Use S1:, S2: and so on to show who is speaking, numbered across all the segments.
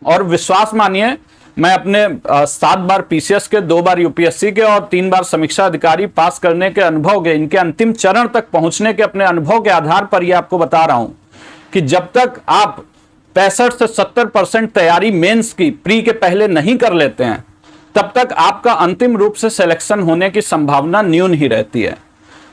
S1: और विश्वास मानिए, मैं अपने 7 बार पीसीएस के, 2 बार यूपीएससी के और 3 बार समीक्षा अधिकारी पास करने के अनुभव के, इनके अंतिम चरण तक पहुंचने के अपने अनुभव के आधार पर यह आपको बता रहा हूं कि जब तक आप 65 से 70% तैयारी मेंस की प्री के पहले नहीं कर लेते हैं, तब तक आपका अंतिम रूप से सिलेक्शन होने की संभावना न्यून ही रहती है।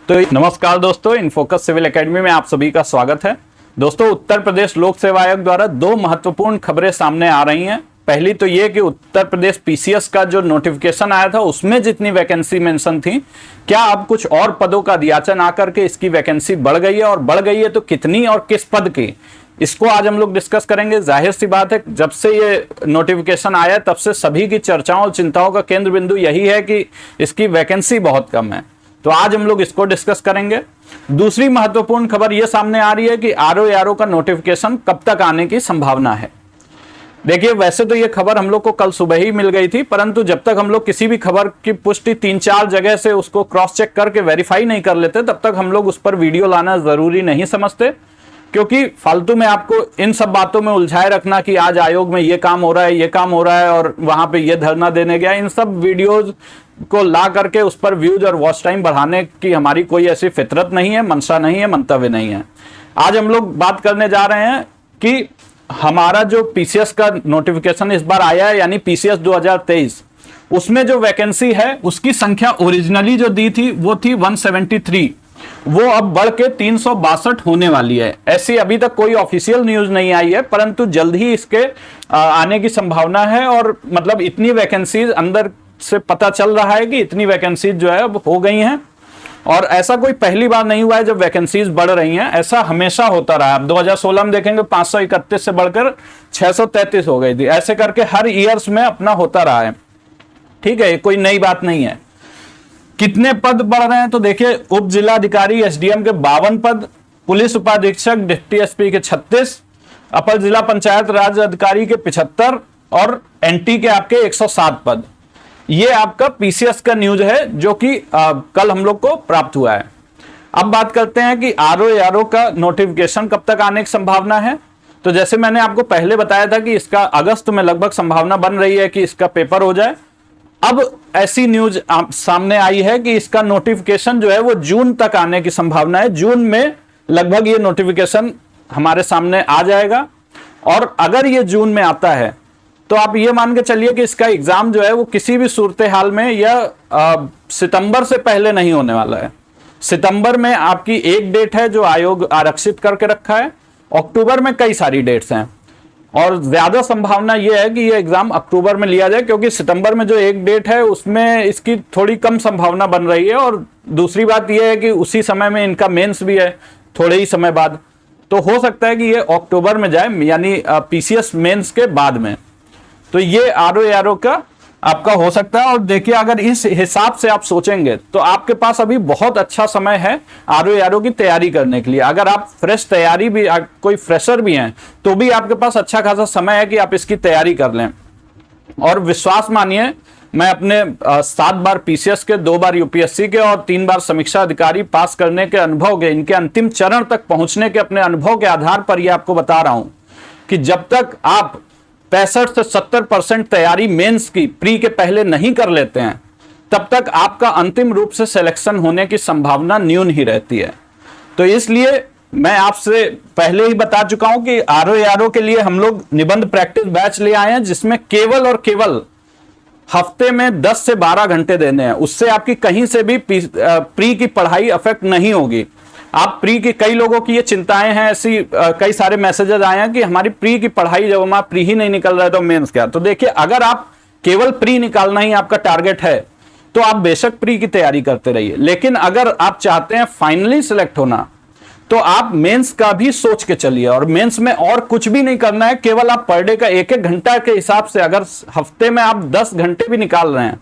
S1: तो नमस्कार दोस्तों, इनफोकस सिविल एकेडमी में आप सभी का स्वागत है। दोस्तों, उत्तर प्रदेश लोक सेवा आयोग द्वारा 2 महत्वपूर्ण खबरें सामने आ रही हैं। पहली तो ये कि उत्तर प्रदेश पीसीएस का जो नोटिफिकेशन आया था उसमें जितनी वैकेंसी मेंशन थी, क्या अब कुछ और पदों का दियाचन आकर के इसकी वैकेंसी बढ़ गई है, और बढ़ गई है तो कितनी और किस पद की, इसको आज हम लोग डिस्कस करेंगे। जाहिर सी बात है, जब से ये नोटिफिकेशन आया तब से सभी की चर्चाओं और चिंताओं का केंद्र बिंदु यही है कि इसकी वैकेंसी बहुत कम है। तो आज हम लोग इसको डिस्कस करेंगे। दूसरी महत्वपूर्ण खबर यह सामने आ रही है कि आरओ का नोटिफिकेशन कब तक आने की संभावना है। देखिए, वैसे तो ये खबर हम लोग को कल सुबह ही मिल गई थी, परंतु जब तक हम लोग किसी भी खबर की पुष्टि 3-4 जगह से उसको क्रॉस चेक करके वेरीफाई नहीं कर लेते, तब तक हम लोग उस पर वीडियो लाना जरूरी नहीं समझते, क्योंकि फालतू में आपको इन सब बातों में उलझाए रखना कि आज आयोग में ये काम हो रहा है, ये काम हो रहा है और वहां पे ये धरना देने गया, इन सब वीडियोज को ला करके उस पर व्यूज और वॉच टाइम बढ़ाने की हमारी कोई ऐसी फितरत नहीं है, मंशा नहीं है, मंतव्य नहीं है। आज हम लोग बात करने जा रहे हैं कि हमारा जो पीसीएस का नोटिफिकेशन इस बार आया है, यानी पीसीएस 2023, उसमें जो वैकेंसी है उसकी संख्या ओरिजिनली जो दी थी वो थी 173, वो अब बढ़ के 362 होने वाली है। ऐसी अभी तक कोई ऑफिशियल न्यूज नहीं आई है, परंतु जल्द ही इसके आने की संभावना है। और मतलब इतनी वैकेंसीज अंदर से पता चल रहा है कि इतनी वैकेंसीज जो है अब हो गई हैं, और ऐसा कोई पहली बार नहीं हुआ है जब वैकेंसीज बढ़ रही हैं, ऐसा हमेशा होता रहा है। अब 2016 में देखेंगे 531 से बढ़कर 633 हो गई थी, ऐसे करके हर ईयर्स में अपना होता रहा है। ठीक है, कोई नई बात नहीं है। कितने पद बढ़ रहे हैं तो देखिए, उप जिलाधिकारी एसडीएम के 52 पद, पुलिस उपाधीक्षक डिप्टी एसपी के 36, अपर जिला पंचायत राज अधिकारी के 75 और एनटी के आपके 107 पद। ये आपका पीसीएस का न्यूज है जो कि कल हम लोग को प्राप्त हुआ है। अब बात करते हैं कि आरओ का नोटिफिकेशन कब तक आने की संभावना है। तो जैसे मैंने आपको पहले बताया था कि इसका अगस्त में लगभग संभावना बन रही है कि इसका पेपर हो जाए। अब ऐसी न्यूज सामने आई है कि इसका नोटिफिकेशन जो है वो जून तक आने की संभावना है। जून में लगभग ये नोटिफिकेशन हमारे सामने आ जाएगा, और अगर ये जून में आता है तो आप ये मान के चलिए कि इसका एग्जाम जो है वो किसी भी सूरत हाल में या सितंबर से पहले नहीं होने वाला है। सितंबर में आपकी एक डेट है जो आयोग आरक्षित करके रखा है, अक्टूबर में कई सारी डेट्स हैं, और ज्यादा संभावना यह है कि यह एग्जाम अक्टूबर में लिया जाए, क्योंकि सितंबर में जो एक डेट है उसमें इसकी थोड़ी कम संभावना बन रही है। और दूसरी बात यह है कि उसी समय में इनका मेंस भी है थोड़े ही समय बाद, तो हो सकता है कि यह अक्टूबर में जाए, यानी पीसीएस मेंस के बाद में। तो ये आरओ का आपका हो सकता है। और देखिए, अगर इस हिसाब से आप सोचेंगे तो आपके पास अभी बहुत अच्छा समय है आरओ की तैयारी करने के लिए। अगर आप फ्रेश तैयारी भी, कोई फ्रेशर भी हैं, तो भी आपके पास अच्छा खासा समय है कि आप इसकी तैयारी कर लें। और विश्वास मानिए, मैं अपने 7 बार पीसीएस के, 2 बार यूपीएससी के और 3 बार समीक्षा अधिकारी पास करने के अनुभव के, इनके अंतिम चरण तक पहुंचने के अपने अनुभव के आधार पर यह आपको बता रहा हूं कि जब तक आप 65 से 70% तैयारी मेंस की प्री के पहले नहीं कर लेते हैं, तब तक आपका अंतिम रूप से सिलेक्शन होने की संभावना न्यून ही रहती है। तो इसलिए मैं आपसे पहले ही बता चुका हूं कि आरओ के लिए हम लोग निबंध प्रैक्टिस बैच ले आए हैं, जिसमें केवल और केवल हफ्ते में 10 से 12 घंटे देने हैं। उससे आपकी कहीं से भी प्री की पढ़ाई अफेक्ट नहीं होगी। आप प्री की, कई लोगों की ये चिंताएं हैं, ऐसी कई सारे मैसेजेस आए हैं कि हमारी प्री की पढ़ाई, जब हमारा प्री ही नहीं निकल रहा है तो मेंस क्या। तो देखिए, अगर आप केवल प्री निकालना ही आपका टारगेट है तो आप बेशक प्री की तैयारी करते रहिए, लेकिन अगर आप चाहते हैं फाइनली सिलेक्ट होना तो आप मेंस का भी सोच के चलिए। और मेंस में और कुछ भी नहीं करना है, केवल आप पर डे का 1-1 घंटा के हिसाब से, अगर हफ्ते में आप 10 घंटे भी निकाल रहे हैं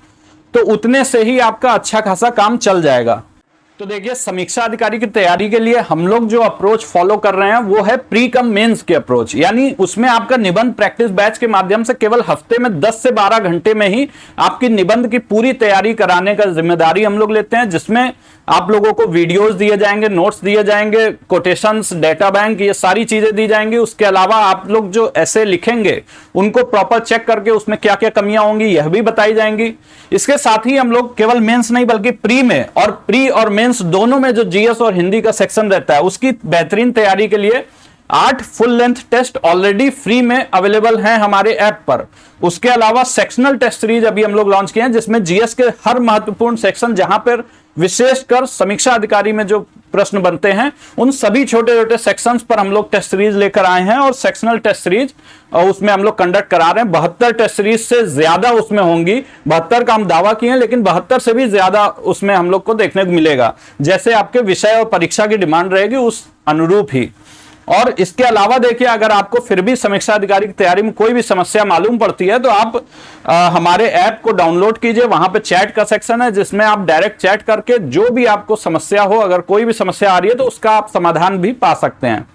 S1: तो उतने से ही आपका अच्छा खासा काम चल जाएगा। तो देखिए, समीक्षा अधिकारी की तैयारी के लिए हम लोग जो अप्रोच फॉलो कर रहे हैं वो है प्री कम मेंस की अप्रोच। यानी उसमें आपका निबंध प्रैक्टिस बैच के माध्यम से केवल हफ्ते में 10 से 12 घंटे में ही आपकी निबंध की पूरी तैयारी कराने का जिम्मेदारी हम लोग लेते हैं, जिसमें आप लोगों को वीडियोस दिए जाएंगे, नोट्स दिए जाएंगे, कोटेशंस, डेटा बैंक, ये सारी चीजें दी जाएंगी। उसके अलावा आप लोग जो ऐसे लिखेंगे उनको प्रॉपर चेक करके उसमें क्या क्या कमियां होंगी यह भी बताई जाएंगी। इसके साथ ही हम लोग केवल मेंस नहीं बल्कि प्री और मेंस दोनों में जो जीएस और हिंदी का सेक्शन रहता है उसकी बेहतरीन तैयारी के लिए 8 full length test already free में अवेलेबल हैं हमारे ऐप पर। उसके अलावा सेक्शनल टेस्ट सीरीज अभी हम लोग लॉन्च किए हैं, जिसमें जीएस के हर महत्वपूर्ण सेक्शन, जहां पर विशेषकर समीक्षा अधिकारी में जो प्रश्न बनते हैं उन सभी छोटे छोटे सेक्शंस पर हम लोग टेस्ट सीरीज लेकर आए हैं। और सेक्शनल टेस्ट सीरीज उसमें हम लोग कंडक्ट करा रहे हैं। 72 टेस्ट सीरीज से ज्यादा उसमें होंगी। 72 का हम दावा किए हैं, लेकिन 72 से भी ज्यादा उसमें हम लोग को देखने को मिलेगा, जैसे आपके विषय और परीक्षा की डिमांड रहेगी उस अनुरूप ही। और इसके अलावा देखिए, अगर आपको फिर भी समीक्षा अधिकारी की तैयारी में कोई भी समस्या मालूम पड़ती है तो आप हमारे ऐप को डाउनलोड कीजिए। वहां पे चैट का सेक्शन है, जिसमें आप डायरेक्ट चैट करके जो भी आपको समस्या हो, अगर कोई भी समस्या आ रही है तो उसका आप समाधान भी पा सकते हैं।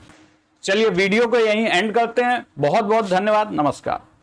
S1: चलिए, वीडियो को यहीं एंड करते हैं। बहुत बहुत धन्यवाद। नमस्कार।